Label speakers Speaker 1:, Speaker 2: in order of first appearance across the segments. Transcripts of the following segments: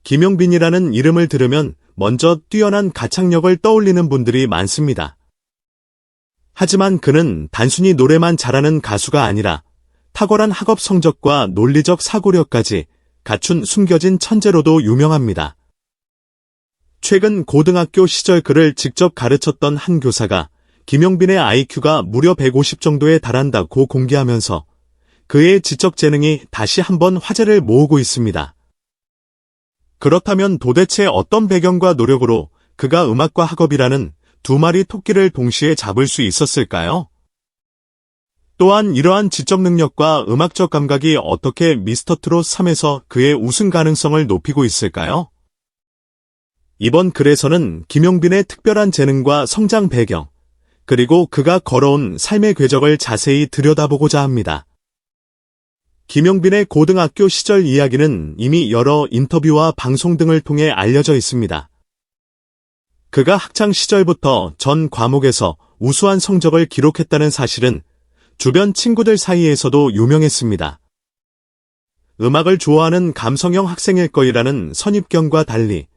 Speaker 1: 김용빈이라는 이름을 들으면 먼저 뛰어난 가창력을 떠올리는 분들이 많습니다. 하지만 그는 단순히 노래만 잘하는 가수가 아니라 탁월한 학업 성적과 논리적 사고력까지 갖춘 숨겨진 천재로도 유명합니다. 최근 고등학교 시절 그를 직접 가르쳤던 한 교사가 김용빈의 IQ가 무려 150 정도에 달한다고 공개하면서 그의 지적 재능이 다시 한번 화제를 모으고 있습니다. 그렇다면 도대체 어떤 배경과 노력으로 그가 음악과 학업이라는 두 마리 토끼를 동시에 잡을 수 있었을까요? 또한 이러한 지적 능력과 음악적 감각이 어떻게 미스터트롯 3에서 그의 우승 가능성을 높이고 있을까요? 이번 글에서는 김용빈의 특별한 재능과 성장 배경, 그리고 그가 걸어온 삶의 궤적을 자세히 들여다보고자 합니다. 김용빈의 고등학교 시절 이야기는 이미 여러 인터뷰와 방송 등을 통해 알려져 있습니다. 그가 학창 시절부터 전 과목에서 우수한 성적을 기록했다는 사실은 주변 친구들 사이에서도 유명했습니다. 음악을 좋아하는 감성형 학생일 거이라는 선입견과 달리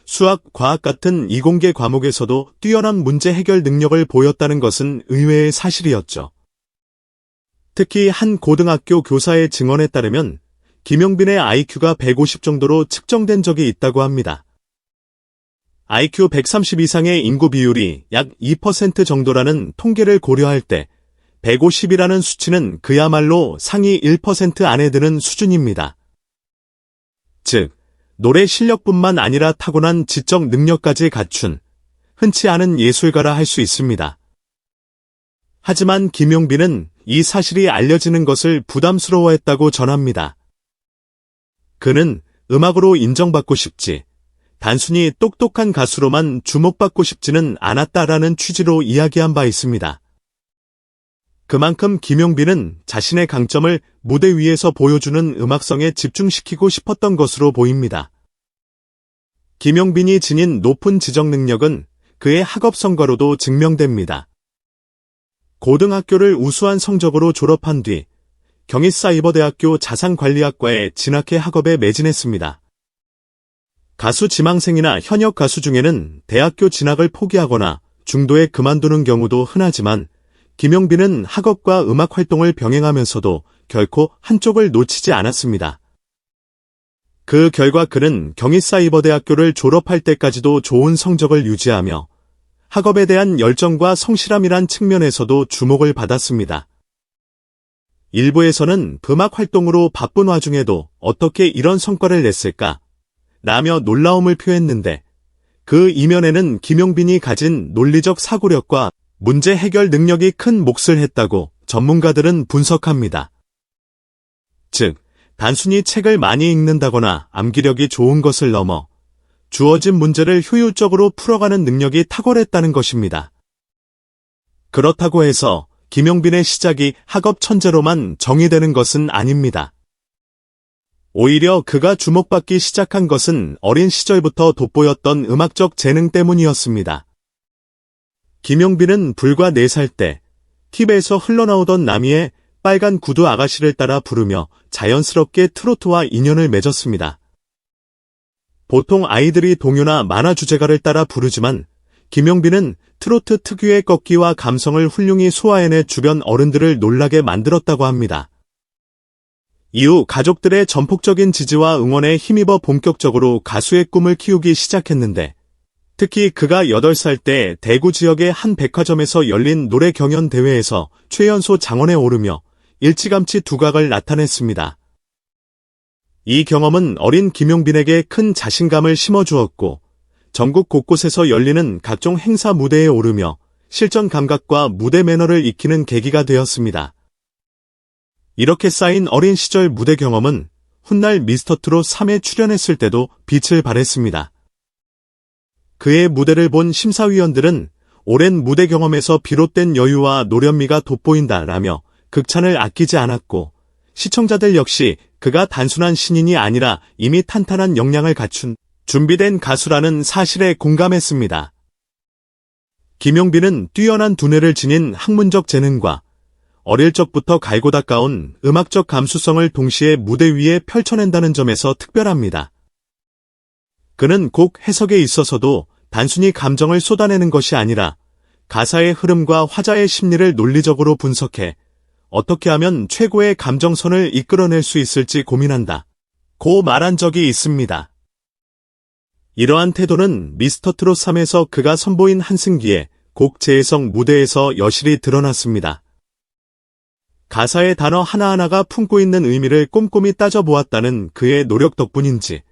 Speaker 1: 수학, 과학 같은 이공계 과목에서도 뛰어난 문제 해결 능력을 보였다는 것은 의외의 사실이었죠. 특히 한 고등학교 교사의 증언에 따르면 김용빈의 IQ가 150 정도로 측정된 적이 있다고 합니다. IQ 130 이상의 인구 비율이 약 2% 정도라는 통계를 고려할 때 150이라는 수치는 그야말로 상위 1% 안에 드는 수준입니다. 즉, 노래 실력뿐만 아니라 타고난 지적 능력까지 갖춘 흔치 않은 예술가라 할 수 있습니다. 하지만 김용빈은 이 사실이 알려지는 것을 부담스러워했다고 전합니다. 그는 음악으로 인정받고 싶지, 단순히 똑똑한 가수로만 주목받고 싶지는 않았다라는 취지로 이야기한 바 있습니다. 그만큼 김용빈은 자신의 강점을 무대 위에서 보여주는 음악성에 집중시키고 싶었던 것으로 보입니다. 김용빈이 지닌 높은 지적 능력은 그의 학업 성과로도 증명됩니다. 고등학교를 우수한 성적으로 졸업한 뒤 경희사이버대학교 자산관리학과에 진학해 학업에 매진했습니다. 가수 지망생이나 현역 가수 중에는 대학교 진학을 포기하거나 중도에 그만두는 경우도 흔하지만 김용빈은 학업과 음악 활동을 병행하면서도 결코 한쪽을 놓치지 않았습니다. 그 결과 그는 경희사이버대학교를 졸업할 때까지도 좋은 성적을 유지하며 학업에 대한 열정과 성실함이란 측면에서도 주목을 받았습니다. 일부에서는 음악 활동으로 바쁜 와중에도 어떻게 이런 성과를 냈을까? 라며 놀라움을 표했는데 그 이면에는 김용빈이 가진 논리적 사고력과 문제 해결 능력이 큰 몫을 했다고 전문가들은 분석합니다. 즉, 단순히 책을 많이 읽는다거나 암기력이 좋은 것을 넘어 주어진 문제를 효율적으로 풀어가는 능력이 탁월했다는 것입니다. 그렇다고 해서 김용빈의 시작이 학업 천재로만 정의되는 것은 아닙니다. 오히려 그가 주목받기 시작한 것은 어린 시절부터 돋보였던 음악적 재능 때문이었습니다. 김용빈은 불과 4살 때 TV에서 흘러나오던 나미의 빨간 구두 아가씨를 따라 부르며 자연스럽게 트로트와 인연을 맺었습니다. 보통 아이들이 동요나 만화 주제가를 따라 부르지만 김용빈은 트로트 특유의 꺾기와 감성을 훌륭히 소화해내 주변 어른들을 놀라게 만들었다고 합니다. 이후 가족들의 전폭적인 지지와 응원에 힘입어 본격적으로 가수의 꿈을 키우기 시작했는데 특히 그가 8살 때 대구 지역의 한 백화점에서 열린 노래 경연 대회에서 최연소 장원에 오르며 일찌감치 두각을 나타냈습니다. 이 경험은 어린 김용빈에게 큰 자신감을 심어주었고 전국 곳곳에서 열리는 각종 행사 무대에 오르며 실전 감각과 무대 매너를 익히는 계기가 되었습니다. 이렇게 쌓인 어린 시절 무대 경험은 훗날 미스터트롯 3에 출연했을 때도 빛을 발했습니다. 그의 무대를 본 심사위원들은 오랜 무대 경험에서 비롯된 여유와 노련미가 돋보인다라며 극찬을 아끼지 않았고 시청자들 역시 그가 단순한 신인이 아니라 이미 탄탄한 역량을 갖춘 준비된 가수라는 사실에 공감했습니다. 김용빈은 뛰어난 두뇌를 지닌 학문적 재능과 어릴 적부터 갈고 닦아온 음악적 감수성을 동시에 무대 위에 펼쳐낸다는 점에서 특별합니다. 그는 곡 해석에 있어서도 단순히 감정을 쏟아내는 것이 아니라 가사의 흐름과 화자의 심리를 논리적으로 분석해 어떻게 하면 최고의 감정선을 이끌어낼 수 있을지 고민한다. 고 말한 적이 있습니다. 이러한 태도는 미스터트롯 3에서 그가 선보인 한승기의 곡 재해석 무대에서 여실히 드러났습니다. 가사의 단어 하나하나가 품고 있는 의미를 꼼꼼히 따져보았다는 그의 노력 덕분인지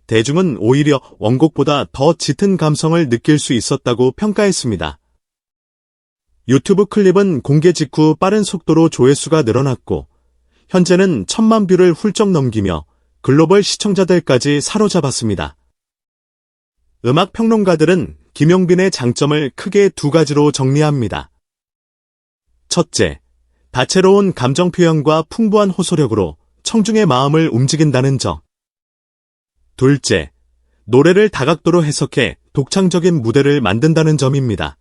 Speaker 1: 대중은 오히려 원곡보다 더 짙은 감성을 느낄 수 있었다고 평가했습니다. 유튜브 클립은 공개 직후 빠른 속도로 조회수가 늘어났고 현재는 1000만 뷰를 훌쩍 넘기며 글로벌 시청자들까지 사로잡았습니다. 음악 평론가들은 김용빈의 장점을 크게 두 가지로 정리합니다. 첫째, 다채로운 감정 표현과 풍부한 호소력으로 청중의 마음을 움직인다는 점. 둘째, 노래를 다각도로 해석해 독창적인 무대를 만든다는 점입니다.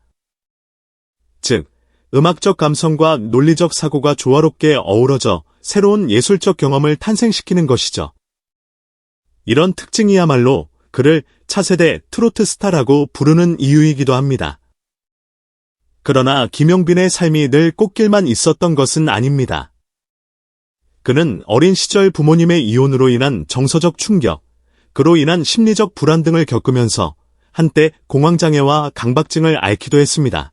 Speaker 1: 즉, 음악적 감성과 논리적 사고가 조화롭게 어우러져 새로운 예술적 경험을 탄생시키는 것이죠. 이런 특징이야말로 그를 차세대 트로트 스타라고 부르는 이유이기도 합니다. 그러나 김용빈의 삶이 늘 꽃길만 있었던 것은 아닙니다. 그는 어린 시절 부모님의 이혼으로 인한 정서적 충격, 그로 인한 심리적 불안 등을 겪으면서 한때 공황장애와 강박증을 앓기도 했습니다.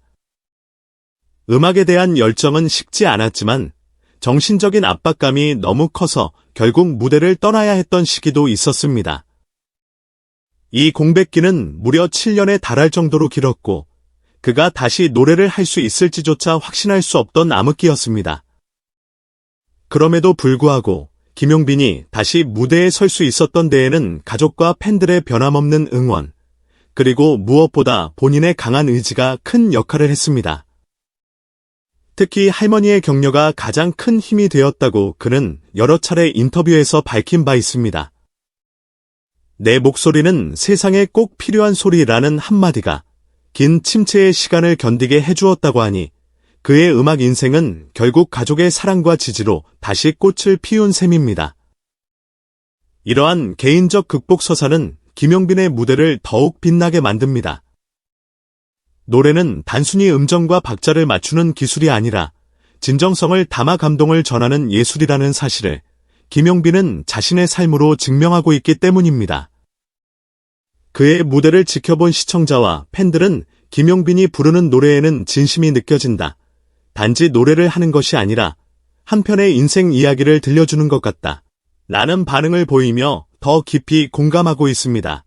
Speaker 1: 음악에 대한 열정은 식지 않았지만 정신적인 압박감이 너무 커서 결국 무대를 떠나야 했던 시기도 있었습니다. 이 공백기는 무려 7년에 달할 정도로 길었고 그가 다시 노래를 할 수 있을지조차 확신할 수 없던 암흑기였습니다. 그럼에도 불구하고 김용빈이 다시 무대에 설 수 있었던 데에는 가족과 팬들의 변함없는 응원, 그리고 무엇보다 본인의 강한 의지가 큰 역할을 했습니다. 특히 할머니의 격려가 가장 큰 힘이 되었다고 그는 여러 차례 인터뷰에서 밝힌 바 있습니다. 내 목소리는 세상에 꼭 필요한 소리라는 한마디가 긴 침체의 시간을 견디게 해주었다고 하니 그의 음악 인생은 결국 가족의 사랑과 지지로 다시 꽃을 피운 셈입니다. 이러한 개인적 극복 서사는 김용빈의 무대를 더욱 빛나게 만듭니다. 노래는 단순히 음정과 박자를 맞추는 기술이 아니라 진정성을 담아 감동을 전하는 예술이라는 사실을 김용빈은 자신의 삶으로 증명하고 있기 때문입니다. 그의 무대를 지켜본 시청자와 팬들은 김용빈이 부르는 노래에는 진심이 느껴진다. 단지 노래를 하는 것이 아니라 한편의 인생 이야기를 들려주는 것 같다. 라는 반응을 보이며 더 깊이 공감하고 있습니다.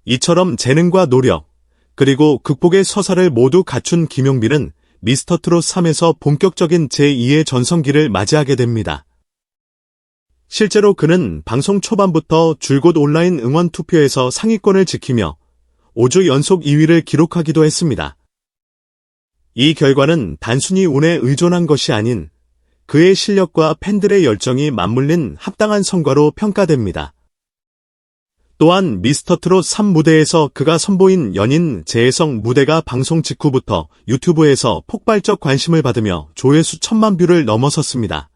Speaker 1: 이처럼 재능과 노력, 그리고 극복의 서사를 모두 갖춘 김용빈은 미스터트롯 3에서 본격적인 제2의 전성기를 맞이하게 됩니다. 실제로 그는 방송 초반부터 줄곧 온라인 응원 투표에서 상위권을 지키며 5주 연속 2위를 기록하기도 했습니다. 이 결과는 단순히 운에 의존한 것이 아닌 그의 실력과 팬들의 열정이 맞물린 합당한 성과로 평가됩니다. 또한 미스터트롯 3 무대에서 그가 선보인 연인 재해석 무대가 방송 직후부터 유튜브에서 폭발적 관심을 받으며 조회수 1000만 뷰를 넘어섰습니다.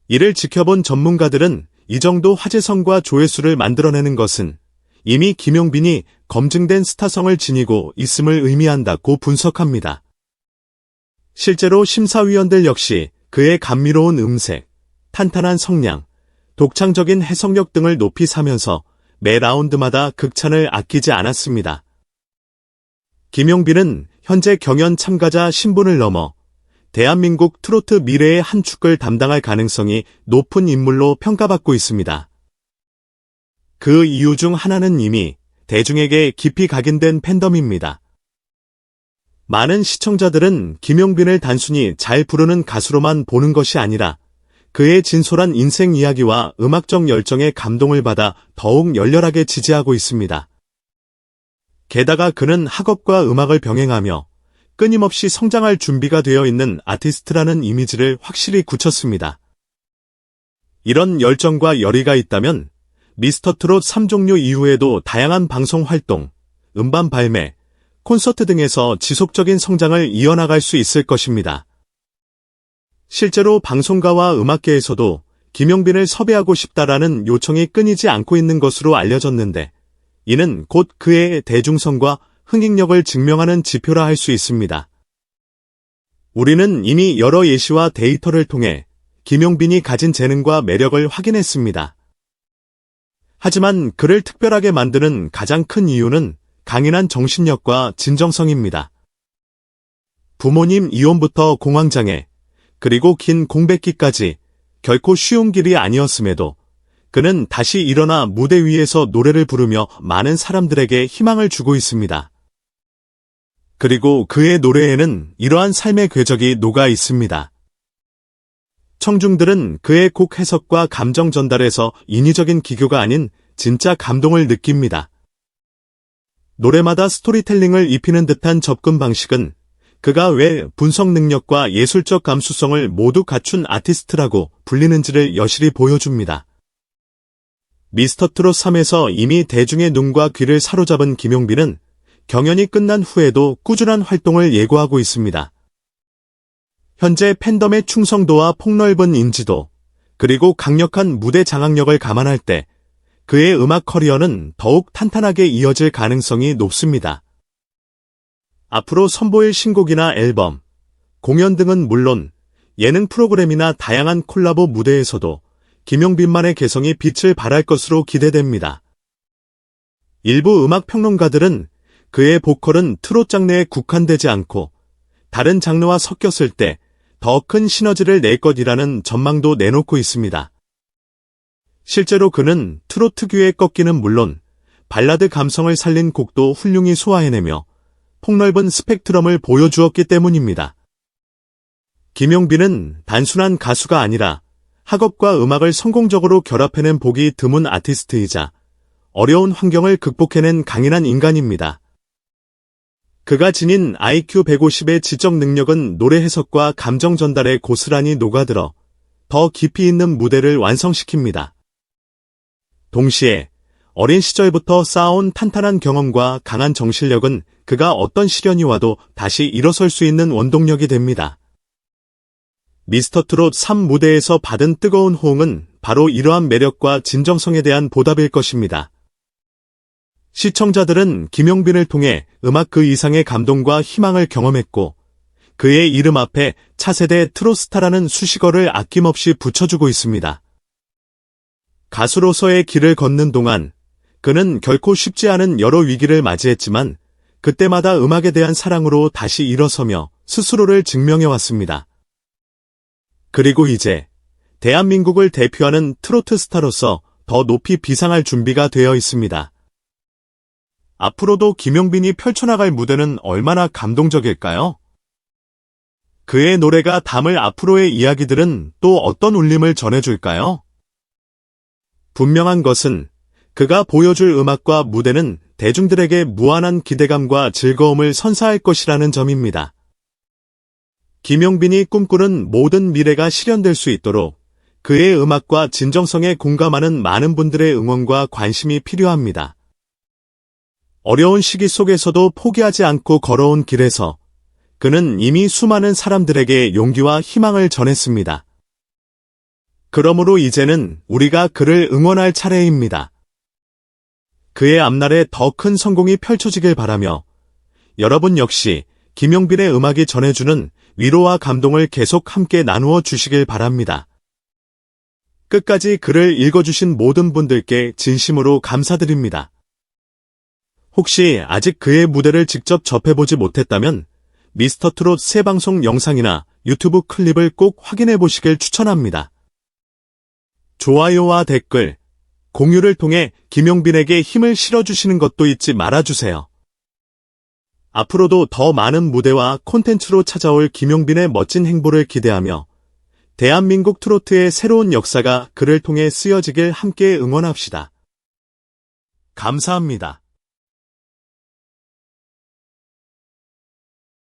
Speaker 1: 이를 지켜본 전문가들은 이 정도 화제성과 조회수를 만들어내는 것은 이미 김용빈이 검증된 스타성을 지니고 있음을 의미한다고 분석합니다. 실제로 심사위원들 역시 그의 감미로운 음색, 탄탄한 성량, 독창적인 해석력 등을 높이 사면서 매 라운드마다 극찬을 아끼지 않았습니다. 김용빈은 현재 경연 참가자 신분을 넘어 대한민국 트로트 미래의 한 축을 담당할 가능성이 높은 인물로 평가받고 있습니다. 그 이유 중 하나는 이미 대중에게 깊이 각인된 팬덤입니다. 많은 시청자들은 김용빈을 단순히 잘 부르는 가수로만 보는 것이 아니라 그의 진솔한 인생 이야기와 음악적 열정에 감동을 받아 더욱 열렬하게 지지하고 있습니다. 게다가 그는 학업과 음악을 병행하며 끊임없이 성장할 준비가 되어 있는 아티스트라는 이미지를 확실히 굳혔습니다. 이런 열정과 열의가 있다면 미스터트롯 3종료 이후에도 다양한 방송 활동, 음반 발매, 콘서트 등에서 지속적인 성장을 이어나갈 수 있을 것입니다. 실제로 방송가와 음악계에서도 김용빈을 섭외하고 싶다라는 요청이 끊이지 않고 있는 것으로 알려졌는데, 이는 곧 그의 대중성과 흥행력을 증명하는 지표라 할 수 있습니다. 우리는 이미 여러 예시와 데이터를 통해 김용빈이 가진 재능과 매력을 확인했습니다. 하지만 그를 특별하게 만드는 가장 큰 이유는 강인한 정신력과 진정성입니다. 부모님 이혼부터 공황장애, 그리고 긴 공백기까지 결코 쉬운 길이 아니었음에도 그는 다시 일어나 무대 위에서 노래를 부르며 많은 사람들에게 희망을 주고 있습니다. 그리고 그의 노래에는 이러한 삶의 궤적이 녹아 있습니다. 청중들은 그의 곡 해석과 감정 전달에서 인위적인 기교가 아닌 진짜 감동을 느낍니다. 노래마다 스토리텔링을 입히는 듯한 접근 방식은 그가 왜 분석 능력과 예술적 감수성을 모두 갖춘 아티스트라고 불리는지를 여실히 보여줍니다. 미스터 트롯 3에서 이미 대중의 눈과 귀를 사로잡은 김용빈은 경연이 끝난 후에도 꾸준한 활동을 예고하고 있습니다. 현재 팬덤의 충성도와 폭넓은 인지도, 그리고 강력한 무대 장악력을 감안할 때 그의 음악 커리어는 더욱 탄탄하게 이어질 가능성이 높습니다. 앞으로 선보일 신곡이나 앨범, 공연 등은 물론 예능 프로그램이나 다양한 콜라보 무대에서도 김용빈만의 개성이 빛을 발할 것으로 기대됩니다. 일부 음악 평론가들은 그의 보컬은 트롯 장르에 국한되지 않고 다른 장르와 섞였을 때 더 큰 시너지를 낼 것이라는 전망도 내놓고 있습니다. 실제로 그는 트롯 특유의 꺾기는 물론 발라드 감성을 살린 곡도 훌륭히 소화해내며 폭넓은 스펙트럼을 보여주었기 때문입니다. 김용빈은 단순한 가수가 아니라 학업과 음악을 성공적으로 결합해낸 보기 드문 아티스트이자 어려운 환경을 극복해낸 강인한 인간입니다. 그가 지닌 IQ 150의 지적 능력은 노래 해석과 감정 전달에 고스란히 녹아들어 더 깊이 있는 무대를 완성시킵니다. 동시에 어린 시절부터 쌓아온 탄탄한 경험과 강한 정신력은 그가 어떤 시련이 와도 다시 일어설 수 있는 원동력이 됩니다. 미스터 트롯 3 무대에서 받은 뜨거운 호응은 바로 이러한 매력과 진정성에 대한 보답일 것입니다. 시청자들은 김용빈을 통해 음악 그 이상의 감동과 희망을 경험했고 그의 이름 앞에 차세대 트롯스타라는 수식어를 아낌없이 붙여주고 있습니다. 가수로서의 길을 걷는 동안 그는 결코 쉽지 않은 여러 위기를 맞이했지만 그때마다 음악에 대한 사랑으로 다시 일어서며 스스로를 증명해왔습니다. 그리고 이제 대한민국을 대표하는 트로트 스타로서 더 높이 비상할 준비가 되어 있습니다. 앞으로도 김용빈이 펼쳐나갈 무대는 얼마나 감동적일까요? 그의 노래가 담을 앞으로의 이야기들은 또 어떤 울림을 전해줄까요? 분명한 것은 그가 보여줄 음악과 무대는 대중들에게 무한한 기대감과 즐거움을 선사할 것이라는 점입니다. 김용빈이 꿈꾸는 모든 미래가 실현될 수 있도록 그의 음악과 진정성에 공감하는 많은 분들의 응원과 관심이 필요합니다. 어려운 시기 속에서도 포기하지 않고 걸어온 길에서 그는 이미 수많은 사람들에게 용기와 희망을 전했습니다. 그러므로 이제는 우리가 그를 응원할 차례입니다. 그의 앞날에 더 큰 성공이 펼쳐지길 바라며 여러분 역시 김용빈의 음악이 전해주는 위로와 감동을 계속 함께 나누어 주시길 바랍니다. 끝까지 글을 읽어주신 모든 분들께 진심으로 감사드립니다. 혹시 아직 그의 무대를 직접 접해보지 못했다면 미스터 트롯 새 방송 영상이나 유튜브 클립을 꼭 확인해 보시길 추천합니다. 좋아요와 댓글, 공유를 통해 김용빈에게 힘을 실어주시는 것도 잊지 말아주세요. 앞으로도 더 많은 무대와 콘텐츠로 찾아올 김용빈의 멋진 행보를 기대하며 대한민국 트로트의 새로운 역사가 그를 통해 쓰여지길 함께 응원합시다. 감사합니다.